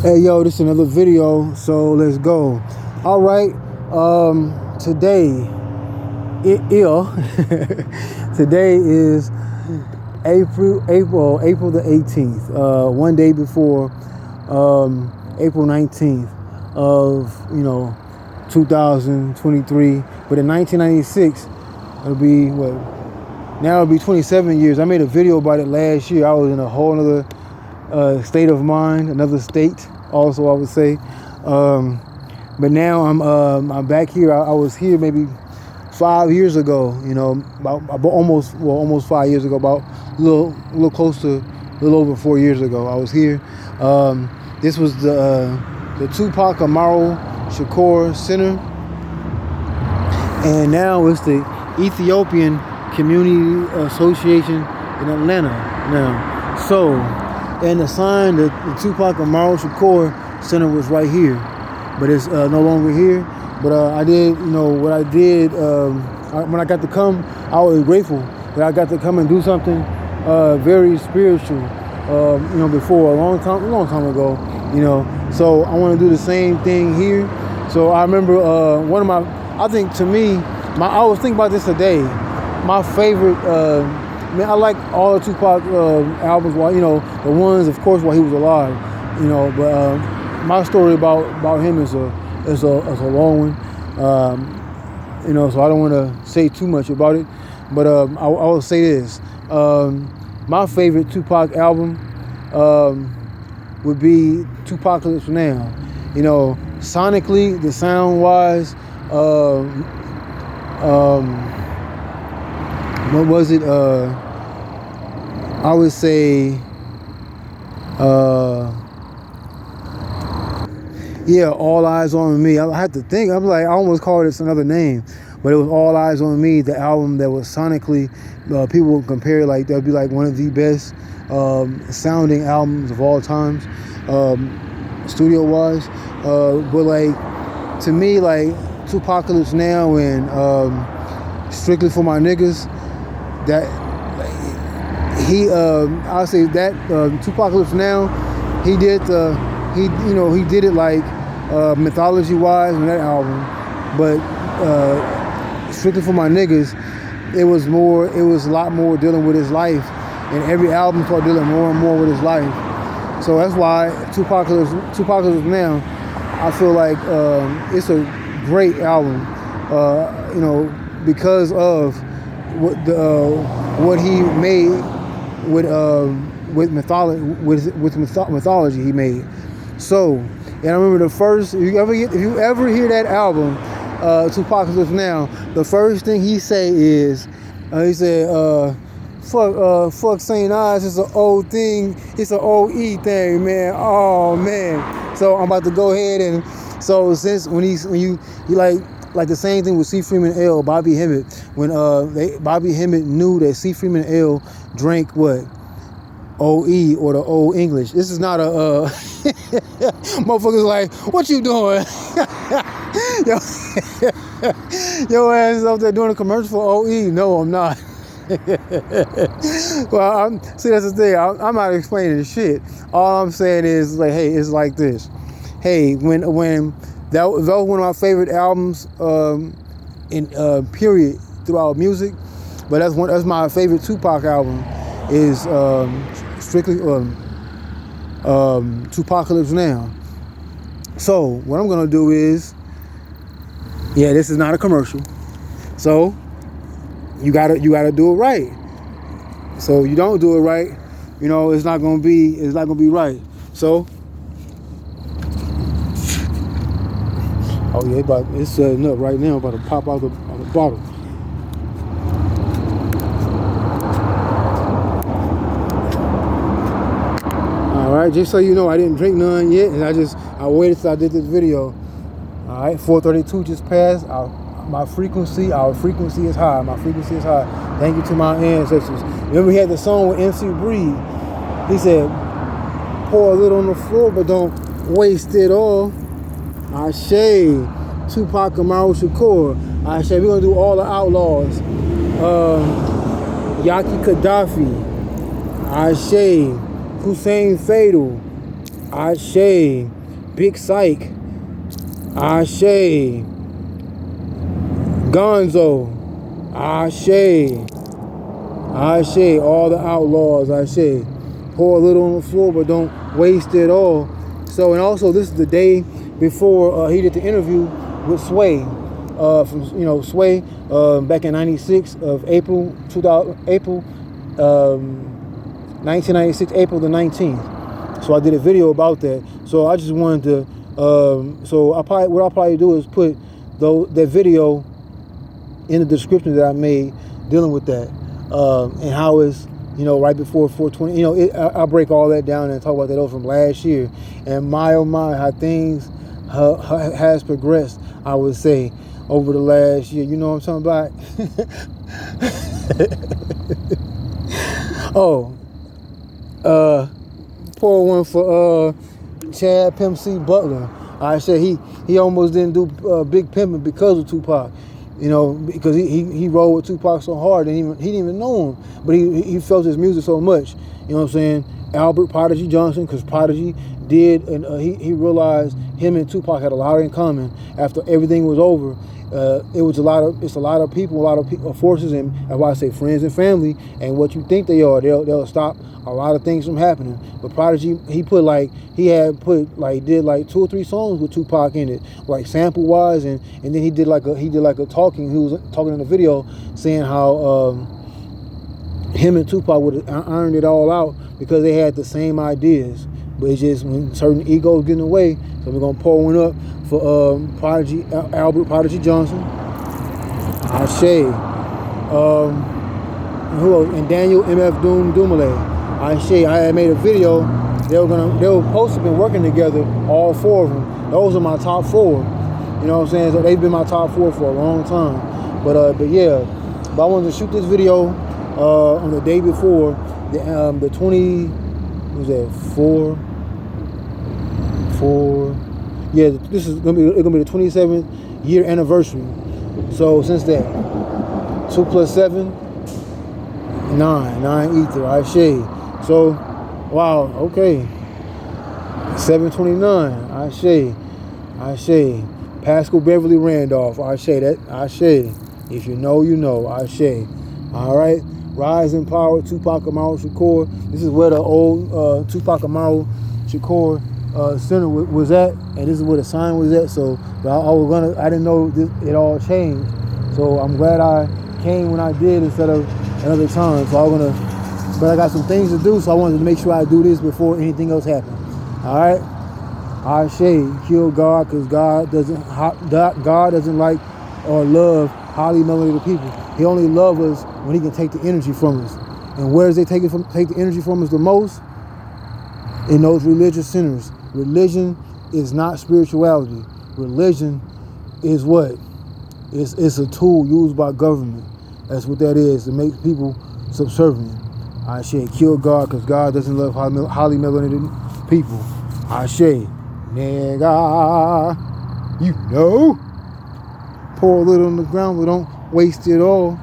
Hey yo, this is another video, so let's go. All right, today today is April the 18th, one day before April 19th of 2023. But in 1996, it'll be what? Now it'll be 27 years. I made a video about it last year. I was in a whole other state of mind, another state also, I would say. But now I'm back here. I was here maybe 5 years ago, about almost 5 years ago, about a little close to a little over 4 years ago. I was here. This was the Tupac Amaru Shakur Center, and now it's the Ethiopian Community Association in Atlanta now. So, and the sign, the Tupac Amaru Shakur Center was right here, but it's no longer here. But I did, what I did when I got to come, I was grateful that I got to come and do something very spiritual, before a long time ago, So I want to do the same thing here. So I remember I think to me, I was thinking about this today. My favorite, I like all the Tupac albums, while the ones, of course, while he was alive, But my story about him is a long one, So I don't want to say too much about it. But I will say this: my favorite Tupac album would be Tupacalypse Now. Sonically, the sound wise, what was it? I would say, All Eyes on Me. I had to think. I'm like, I almost called it another name, but it was All Eyes on Me, the album that was sonically, people would compare it like that'd be like one of the best sounding albums of all times, studio wise. But like, to me, like Tupacalypse Now and Strictly for My Niggas, that I'll say that Tupacalypse Now, he did it like mythology wise on that album, but Strictly for My Niggas, it was a lot more dealing with his life, and every album started dealing more and more with his life. So that's why Tupacalypse Now, I feel like it's a great album, because of what he made with mythology he made. So, and I remember the first, if you ever hear that album, Tupacalypse Now, the first thing he say is, he said, fuck St. Ives, it's an old thing, it's an OE thing, man. Oh man. So I'm about to go ahead and, so since when you like the same thing with C. Freeman L, Bobby Hemmitt, when Bobby Hemmitt knew that C. Freeman L drank what? OE, or the Old English. This is not a motherfuckers like, what you doing? Yo ass up there doing a commercial for OE. No, I'm not. Well, see, that's the thing. I'm not explaining shit. All I'm saying is like, hey, it's like this. Hey, when that was one of my favorite albums in period throughout music, but that's my favorite Tupac album is strictly Tupacalypse Now. So what I'm gonna do is, this is not a commercial, so you gotta do it right. So you don't do it right, it's not gonna be right. So it's setting up right now, about to pop out the bottle. All right, just so you know, I didn't drink none yet, and I waited till I did this video. All right, 4:32 just passed. Our frequency is high. My frequency is high. Thank you to my ancestors. Remember, he had the song with MC Breed. He said, pour a little on the floor, but don't waste it all. Ashe, Tupac Amaru Shakur. Ashe, we're gonna do all the outlaws. Yaki Khadafi. Ashe, Hussein Fatal. Ashe. Big Syke. Ashe. Gonzoe. Ashe. Ashe. All the outlaws. Ashe. Pour a little on the floor, but don't waste it all. So, and also this is the day before he did the interview with Sway, from Sway back in '96 of April 1996, April the 19th. So I did a video about that. So I just wanted to. So what I'll probably do is put that video in the description that I made dealing with that and how it's. Right before 420, I'll break all that down and talk about that over from last year. And my, oh my, how things has progressed, I would say, over the last year. You know what I'm talking about? Pour one for Chad Pimp C. Butler. I said he almost didn't do Big Pimpin' because of Tupac. Because he rolled with Tupac so hard, and he didn't even know him, but he felt his music so much. You know what I'm saying? Albert Prodigy Johnson, because Prodigy did, and he realized him and Tupac had a lot in common. After everything was over, it's a lot of people, a lot of forces, and that's why I say friends and family. And what you think they are, they'll stop a lot of things from happening. But Prodigy, he did like 2 or 3 songs with Tupac in it, like sample wise, and then he did like a talking. He was talking in the video saying how him and Tupac would have ironed it all out because they had the same ideas. But it's just when certain egos getting away. So we're gonna pour one up for Prodigy, Albert Prodigy Johnson. Ashe. Who else? And Daniel MF Dumile. Ashe. I had made a video. They were supposed to have been working together, all 4 of them. Those are my top 4. You know what I'm saying? So they've been my top 4 for a long time. But yeah. But I wanted to shoot this video on the day before the 20. Was that 4? Yeah, this is gonna be the 27th year anniversary. So since that, 2 + 7, 9 ether. Ashe. So, wow. Okay. 729. Ashe. Paschal, Beverly, Randolph. Ashe. Ashe. If you know, you know. Ashe. All right. Rise in Power, Tupac Amaru Shakur. This is where the old Tupac Amaru Shakur center was at, and this is where the sign was at. So I didn't know it all changed. So I'm glad I came when I did instead of another time. So but I got some things to do, so I wanted to make sure I do this before anything else happened. All right. Ashe, kill God, because God doesn't like or love highly melanated people. He only loves us when he can take the energy from us. And where does they take the energy from us the most? In those religious centers. Religion is not spirituality. Religion is what? It's a tool used by government. That's what that is, to make people subservient. Ashe, kill God, because God doesn't love highly melanated people. Ashe, nigga, you know. Pour a little on the ground, but don't waste it all.